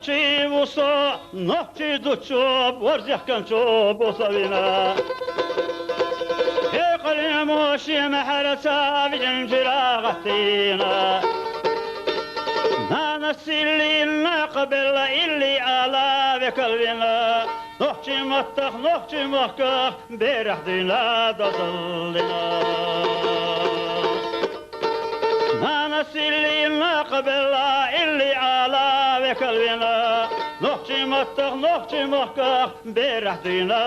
Civuso, noci duccio, borzia cancio, bosavina. Eqali moshi maharata vijin jiragatina. Nana sillina qabilla illi ala vekalvina. Noci makkah, berahdina dazallina. Nana sillina qabilla illi ala vekalvina. Noci makkah, berahdina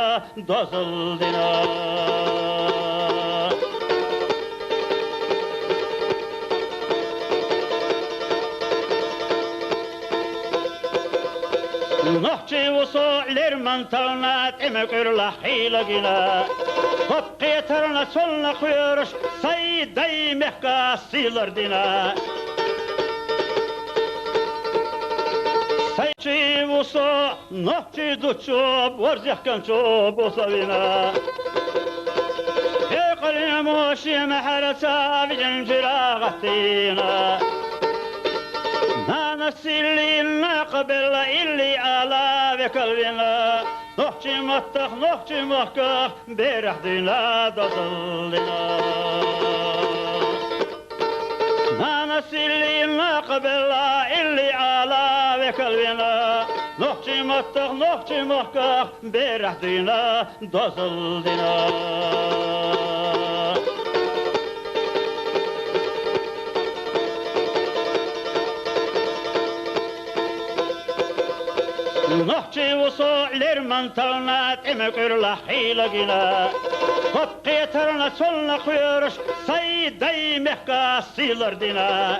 dazallina. نحكي وصول من تلنا تمكر لحيلقنا وبقي ترنا سلنا خيرش سيدي محكا سيلر دينا سيدي وصول نحكي دوتشوب ورزيح كنشوب وصوينا يقل موشي محرسا بجنجرا غتينا Nana sillina qabilla illi ala vekalvina. Nohci makkah, berahdina dazallina. Nana sillina qabilla illi ala vekalvina. Nohci makkah, berahdina dazallina. نحكي وصول من تلنا تمكر لحيلقنا وبقي ترنا سلنا خيرش سيدي محكا سيلر دينا